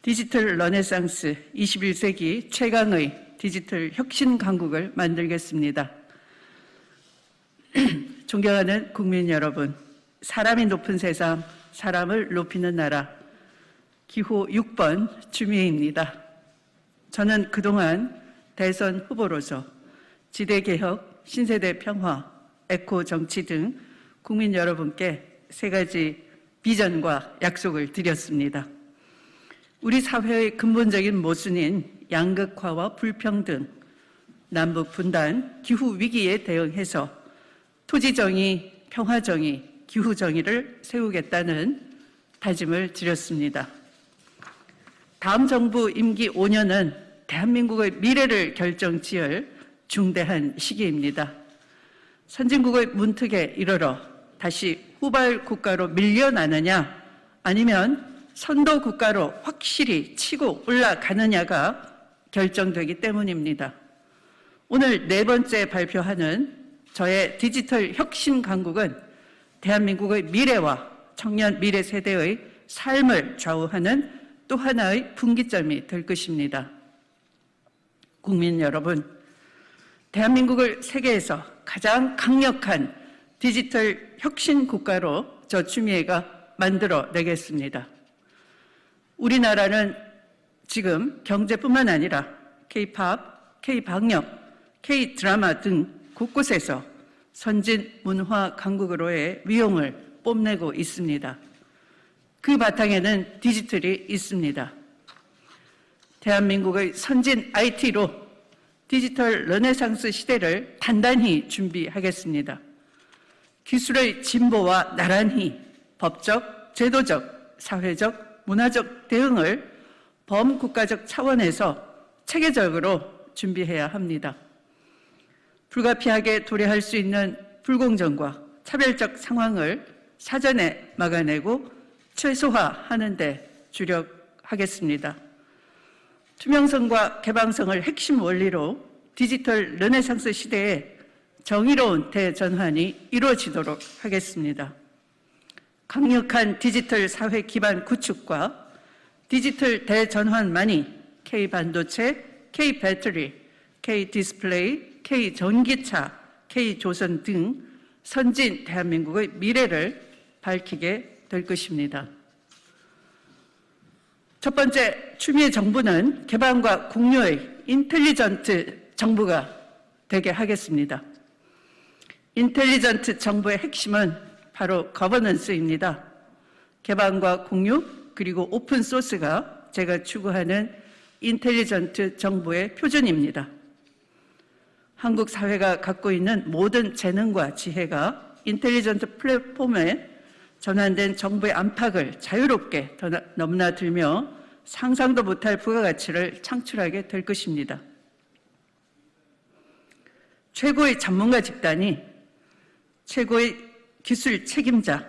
디지털 르네상스 21세기 최강의 디지털 혁신 강국을 만들겠습니다. 존경하는 국민 여러분, 사람이 높은 세상, 사람을 높이는 나라, 기호 6번 주미애입니다. 저는 그동안 대선 후보로서 지대개혁, 신세대 평화, 에코 정치 등 국민 여러분께 세 가지 비전과 약속을 드렸습니다. 우리 사회의 근본적인 모순인 양극화와 불평등, 남북 분단, 기후 위기에 대응해서 토지정의, 평화정의, 기후정의를 세우겠다는 다짐을 드렸습니다. 다음 정부 임기 5년은 대한민국의 미래를 결정지을 중대한 시기입니다. 선진국의 문턱에 이르러 다시 후발 국가로 밀려나느냐, 아니면 선도 국가로 확실히 치고 올라가느냐가 결정되기 때문입니다. 오늘 네 번째 발표하는 저의 디지털 혁신 강국은 대한민국의 미래와 청년 미래 세대의 삶을 좌우하는 또 하나의 분기점이 될 것입니다. 국민 여러분, 대한민국을 세계에서 가장 강력한 디지털 혁신 국가로 저 추미애가 만들어내겠습니다. 우리나라는 지금 경제뿐만 아니라 K-팝, K-방역, K-드라마 등 곳곳에서 선진 문화 강국으로의 위용을 뽐내고 있습니다. 그 바탕에는 디지털이 있습니다. 대한민국의 선진 IT로 디지털 르네상스 시대를 단단히 준비하겠습니다. 기술의 진보와 나란히 법적, 제도적, 사회적, 문화적 대응을 범국가적 차원에서 체계적으로 준비해야 합니다. 불가피하게 도래할 수 있는 불공정과 차별적 상황을 사전에 막아내고 최소화하는 데 주력하겠습니다. 투명성과 개방성을 핵심 원리로 디지털 르네상스 시대에 정의로운 대전환이 이루어지도록 하겠습니다. 강력한 디지털 사회 기반 구축과 디지털 대전환만이 K반도체, K배터리, K디스플레이, K전기차, K조선 등 선진 대한민국의 미래를 밝히게 될 것입니다. 첫 번째, 추미애 정부는 개방과 공유의 인텔리전트 정부가 되게 하겠습니다. 인텔리전트 정부의 핵심은 바로 거버넌스입니다. 개방과 공유 그리고 오픈소스가 제가 추구하는 인텔리전트 정부의 표준입니다. 한국 사회가 갖고 있는 모든 재능과 지혜가 인텔리전트 플랫폼에 전환된 정부의 안팎을 자유롭게 넘나들며 상상도 못할 부가가치를 창출하게 될 것입니다. 최고의 전문가 집단이 최고의 기술 책임자,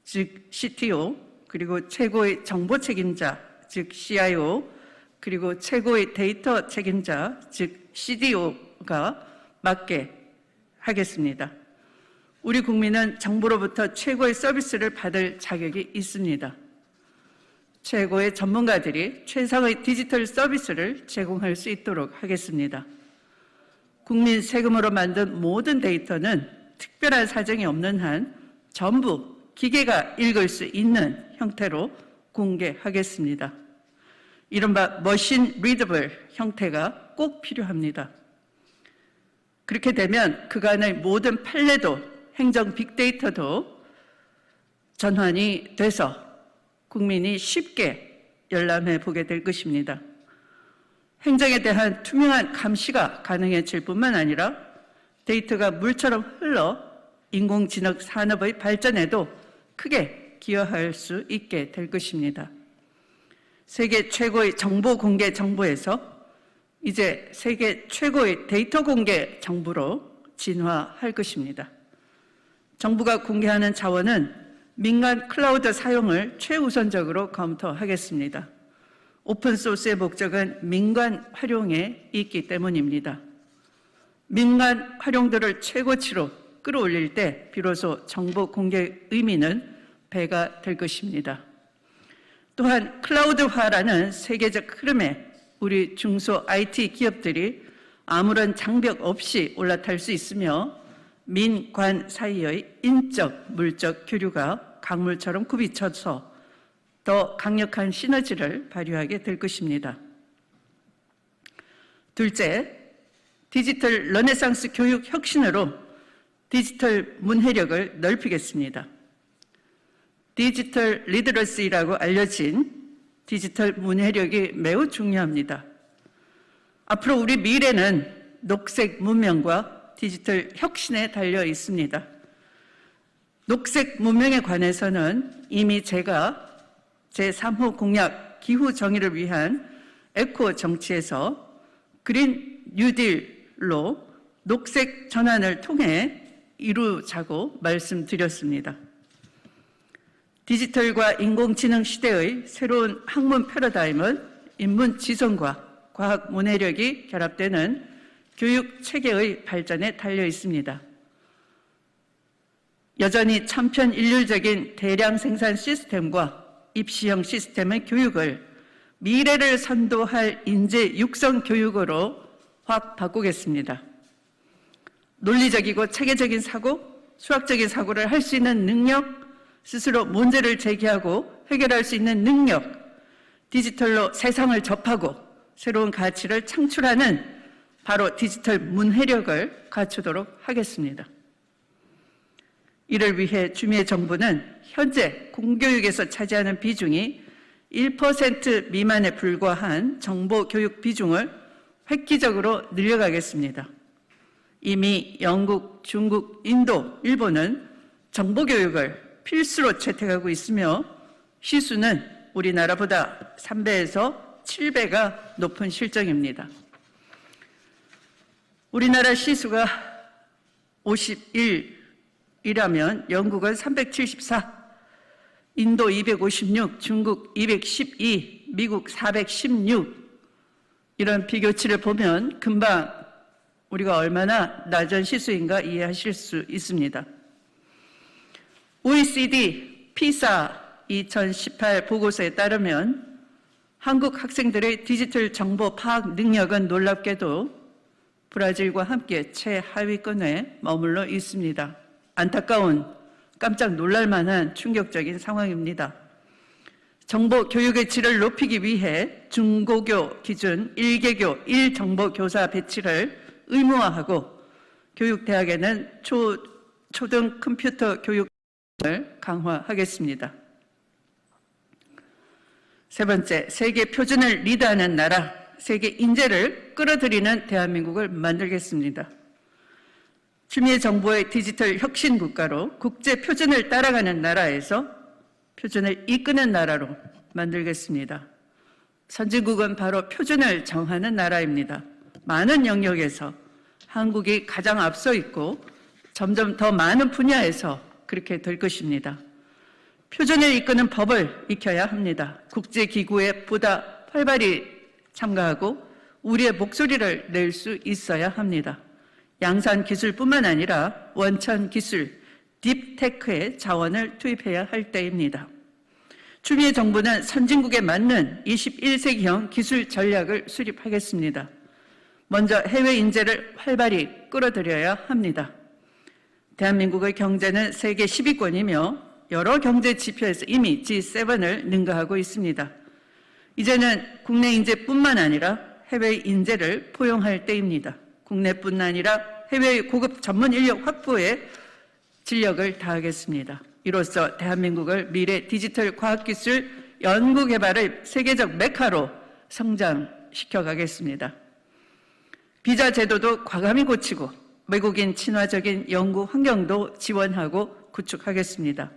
즉 CTO, 그리고 최고의 정보 책임자, 즉 CIO, 그리고 최고의 데이터 책임자, 즉 CDO가 맡게 하겠습니다. 우리 국민은 정부로부터 최고의 서비스를 받을 자격이 있습니다. 최고의 전문가들이 최상의 디지털 서비스를 제공할 수 있도록 하겠습니다. 국민 세금으로 만든 모든 데이터는 특별한 사정이 없는 한 전부 기계가 읽을 수 있는 형태로 공개하겠습니다. 이른바 머신 리더블 형태가 꼭 필요합니다. 그렇게 되면 그간의 모든 판례도 행정 빅데이터도 전환이 돼서 국민이 쉽게 열람해 보게 될 것입니다. 행정에 대한 투명한 감시가 가능해질 뿐만 아니라 데이터가 물처럼 흘러 인공지능 산업의 발전에도 크게 기여할 수 있게 될 것입니다. 세계 최고의 정보 공개 정부에서 이제 세계 최고의 데이터 공개 정부로 진화할 것입니다. 정부가 공개하는 자원은 민간 클라우드 사용을 최우선적으로 검토하겠습니다. 오픈소스의 목적은 민간 활용에 있기 때문입니다. 민간 활용도를 최고치로 끌어올릴 때 비로소 정보 공개의 의미는 배가 될 것입니다. 또한 클라우드화라는 세계적 흐름에 우리 중소 IT 기업들이 아무런 장벽 없이 올라탈 수 있으며 민관 사이의 인적, 물적 교류가 강물처럼 굽이쳐서 더 강력한 시너지를 발휘하게 될 것입니다. 둘째, 디지털 르네상스 교육 혁신으로 디지털 문해력을 넓히겠습니다. 디지털 리더러시라고 알려진 디지털 문해력이 매우 중요합니다. 앞으로 우리 미래는 녹색 문명과 디지털 혁신에 달려 있습니다. 녹색 문명에 관해서는 이미 제가 제3호 공약 기후 정의를 위한 에코 정치에서 그린 뉴딜로 녹색 전환을 통해 이루자고 말씀드렸습니다. 디지털과 인공지능 시대의 새로운 학문 패러다임은 인문 지성과 과학 문해력이 결합되는 교육 체계의 발전에 달려 있습니다. 여전히 천편일률적인 대량 생산 시스템과 입시형 시스템의 교육을 미래를 선도할 인재 육성 교육으로 확 바꾸겠습니다. 논리적이고 체계적인 사고, 수학적인 사고를 할 수 있는 능력, 스스로 문제를 제기하고 해결할 수 있는 능력, 디지털로 세상을 접하고 새로운 가치를 창출하는 바로 디지털 문해력을 갖추도록 하겠습니다. 이를 위해 추미애 정부는 현재 공교육에서 차지하는 비중이 1% 미만에 불과한 정보교육 비중을 획기적으로 늘려가겠습니다. 이미 영국, 중국, 인도, 일본은 정보교육을 필수로 채택하고 있으며 시수는 우리나라보다 3배에서 7배가 높은 실정입니다. 우리나라 시수가 51이라면 영국은 374, 인도 256, 중국 212, 미국 416 이런 비교치를 보면 금방 우리가 얼마나 낮은 시수인가 이해하실 수 있습니다. OECD 피사 2018 보고서에 따르면 한국 학생들의 디지털 정보 파악 능력은 놀랍게도 브라질과 함께 최하위권에 머물러 있습니다. 안타까운 깜짝 놀랄 만한 충격적인 상황입니다. 정보 교육의 질을 높이기 위해 중고교 기준 1개교 1정보교사 배치를 의무화하고 교육대학에는 초등 컴퓨터 교육을 강화하겠습니다. 세 번째, 세계 표준을 리드하는 나라, 세계 인재를 끌어들이는 대한민국을 만들겠습니다. 추미애 정부의 디지털 혁신 국가로 국제 표준을 따라가는 나라에서 표준을 이끄는 나라로 만들겠습니다. 선진국은 바로 표준을 정하는 나라입니다. 많은 영역에서 한국이 가장 앞서 있고 점점 더 많은 분야에서 그렇게 될 것입니다. 표준을 이끄는 법을 익혀야 합니다. 국제기구에 보다 활발히 참가하고 우리의 목소리를 낼 수 있어야 합니다. 양산 기술뿐만 아니라 원천 기술, 딥테크의 자원을 투입해야 할 때입니다. 추미애 정부는 선진국에 맞는 21세기형 기술 전략을 수립하겠습니다. 먼저 해외 인재를 활발히 끌어들여야 합니다. 대한민국의 경제는 세계 10위권이며 여러 경제 지표에서 이미 G7을 능가하고 있습니다. 이제는 국내 인재뿐만 아니라 해외 인재를 포용할 때입니다. 국내뿐 아니라 해외의 고급 전문 인력 확보에 진력을 다하겠습니다. 이로써 대한민국을 미래 디지털 과학기술 연구개발의 세계적 메카로 성장시켜 가겠습니다. 비자 제도도 과감히 고치고 외국인 친화적인 연구 환경도 지원하고 구축하겠습니다.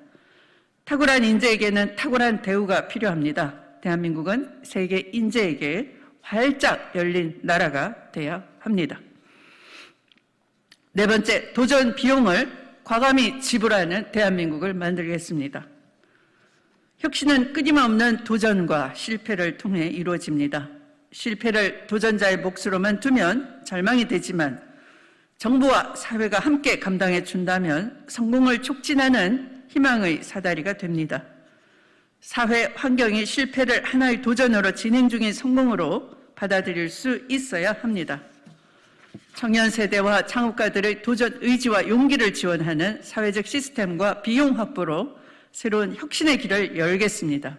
탁월한 인재에게는 탁월한 대우가 필요합니다. 대한민국은 세계 인재에게 활짝 열린 나라가 돼야 합니다. 네 번째, 도전 비용을 과감히 지불하는 대한민국을 만들겠습니다. 혁신은 끊임없는 도전과 실패를 통해 이루어집니다. 실패를 도전자의 몫으로만 두면 절망이 되지만 정부와 사회가 함께 감당해 준다면 성공을 촉진하는 희망의 사다리가 됩니다. 사회 환경이 실패를 하나의 도전으로 진행 중인 성공으로 받아들일 수 있어야 합니다. 청년 세대와 창업가들의 도전 의지와 용기를 지원하는 사회적 시스템과 비용 확보로 새로운 혁신의 길을 열겠습니다.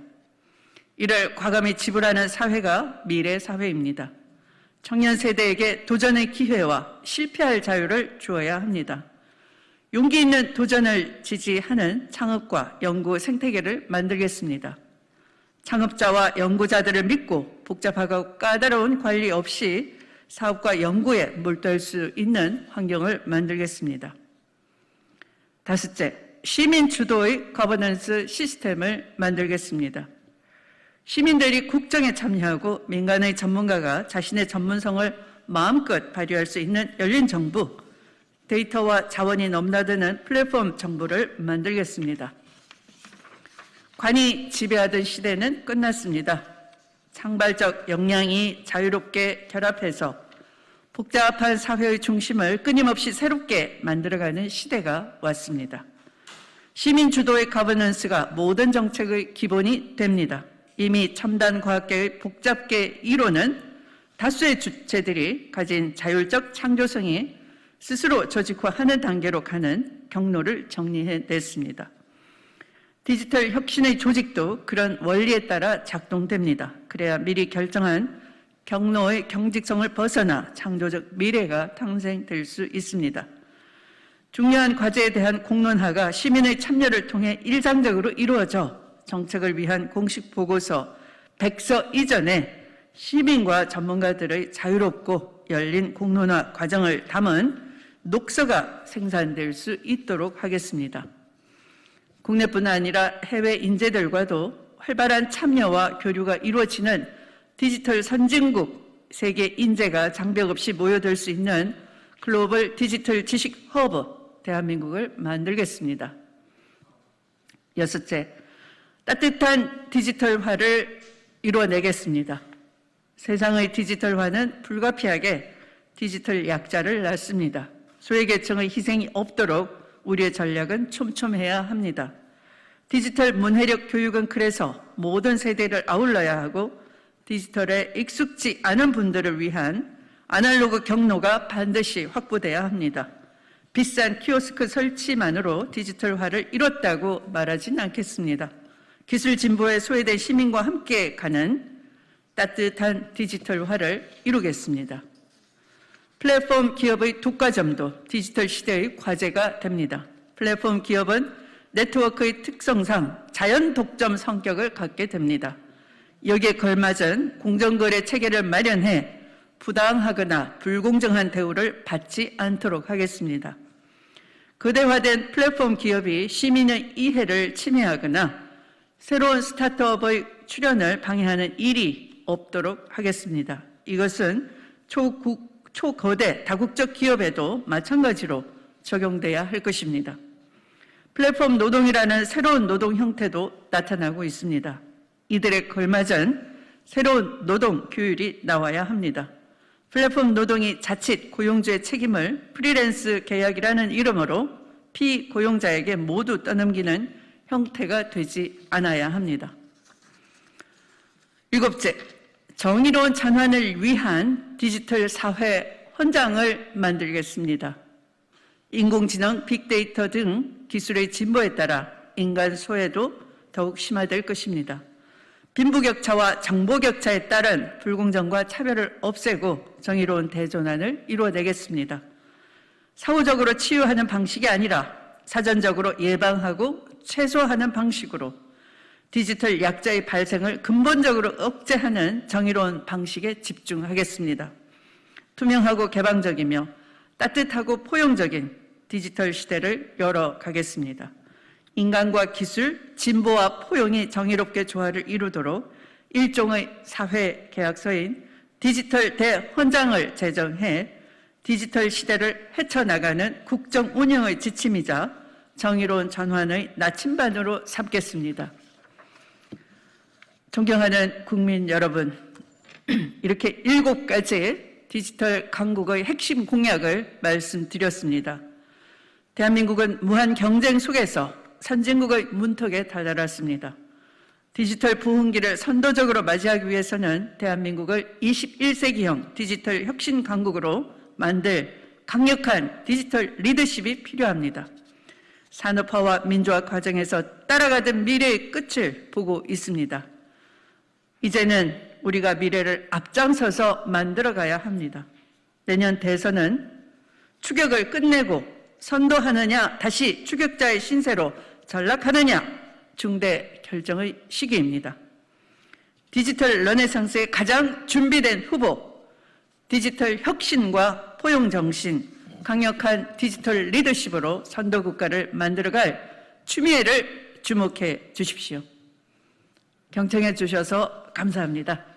이를 과감히 지불하는 사회가 미래 사회입니다. 청년 세대에게 도전의 기회와 실패할 자유를 주어야 합니다. 용기 있는 도전을 지지하는 창업과 연구 생태계를 만들겠습니다. 창업자와 연구자들을 믿고 복잡하고 까다로운 관리 없이 사업과 연구에 몰두할 수 있는 환경을 만들겠습니다. 다섯째, 시민 주도의 거버넌스 시스템을 만들겠습니다. 시민들이 국정에 참여하고 민간의 전문가가 자신의 전문성을 마음껏 발휘할 수 있는 열린 정부, 데이터와 자원이 넘나드는 플랫폼 정부를 만들겠습니다. 관이 지배하던 시대는 끝났습니다. 창발적 역량이 자유롭게 결합해서 복잡한 사회의 중심을 끊임없이 새롭게 만들어가는 시대가 왔습니다. 시민 주도의 거버넌스가 모든 정책의 기본이 됩니다. 이미 첨단 과학계의 복잡계 이론은 다수의 주체들이 가진 자율적 창조성이 스스로 조직화하는 단계로 가는 경로를 정리해냈습니다. 디지털 혁신의 조직도 그런 원리에 따라 작동됩니다. 그래야 미리 결정한 경로의 경직성을 벗어나 창조적 미래가 탄생될 수 있습니다. 중요한 과제에 대한 공론화가 시민의 참여를 통해 일상적으로 이루어져 정책을 위한 공식 보고서 100서 이전에 시민과 전문가들의 자유롭고 열린 공론화 과정을 담은 녹서가 생산될 수 있도록 하겠습니다. 국내뿐 아니라 해외 인재들과도 활발한 참여와 교류가 이루어지는 디지털 선진국 세계 인재가 장벽 없이 모여들 수 있는 글로벌 디지털 지식 허브 대한민국을 만들겠습니다. 여섯째, 따뜻한 디지털화를 이루어내겠습니다. 세상의 디지털화는 불가피하게 디지털 약자를 낳습니다. 소외계층의 희생이 없도록 우리의 전략은 촘촘해야 합니다. 디지털 문해력 교육은 그래서 모든 세대를 아울러야 하고 디지털에 익숙지 않은 분들을 위한 아날로그 경로가 반드시 확보돼야 합니다. 비싼 키오스크 설치만으로 디지털화를 이뤘다고 말하진 않겠습니다. 기술 진보에 소외된 시민과 함께 가는 따뜻한 디지털화를 이루겠습니다. 플랫폼 기업의 독과점도 디지털 시대의 과제가 됩니다. 플랫폼 기업은 네트워크의 특성상 자연 독점 성격을 갖게 됩니다. 여기에 걸맞은 공정거래 체계를 마련해 부당하거나 불공정한 대우를 받지 않도록 하겠습니다. 거대화된 플랫폼 기업이 시민의 이해를 침해하거나 새로운 스타트업의 출현을 방해하는 일이 없도록 하겠습니다. 이것은 초거대 다국적 기업에도 마찬가지로 적용돼야 할 것입니다. 플랫폼 노동이라는 새로운 노동 형태도 나타나고 있습니다. 이들에 걸맞은 새로운 노동 규율이 나와야 합니다. 플랫폼 노동이 자칫 고용주의 책임을 프리랜스 계약이라는 이름으로 피고용자에게 모두 떠넘기는 형태가 되지 않아야 합니다. 일곱째, 정의로운 전환을 위한 디지털 사회 헌장을 만들겠습니다. 인공지능, 빅데이터 등 기술의 진보에 따라 인간 소외도 더욱 심화될 것입니다. 빈부격차와 정보격차에 따른 불공정과 차별을 없애고 정의로운 대전환을 이루어내겠습니다. 사후적으로 치유하는 방식이 아니라 사전적으로 예방하고 최소화하는 방식으로 디지털 약자의 발생을 근본적으로 억제하는 정의로운 방식에 집중하겠습니다. 투명하고 개방적이며 따뜻하고 포용적인 디지털 시대를 열어가겠습니다. 인간과 기술, 진보와 포용이 정의롭게 조화를 이루도록 일종의 사회계약서인 디지털 대헌장을 제정해 디지털 시대를 헤쳐나가는 국정 운영의 지침이자 정의로운 전환의 나침반으로 삼겠습니다. 존경하는 국민 여러분, 이렇게 7가지 디지털 강국의 핵심 공약을 말씀드렸습니다. 대한민국은 무한 경쟁 속에서 선진국의 문턱에 달달았습니다. 디지털 부흥기를 선도적으로 맞이하기 위해서는 대한민국을 21세기형 디지털 혁신 강국으로 만들 강력한 디지털 리더십이 필요합니다. 산업화와 민주화 과정에서 따라가던 미래의 끝을 보고 있습니다. 이제는 우리가 미래를 앞장서서 만들어가야 합니다. 내년 대선은 추격을 끝내고 선도하느냐, 다시 추격자의 신세로 전락하느냐, 중대 결정의 시기입니다. 디지털 르네상스의 가장 준비된 후보, 디지털 혁신과 포용정신, 강력한 디지털 리더십으로 선도국가를 만들어갈 추미애를 주목해 주십시오. 경청해 주셔서 감사합니다.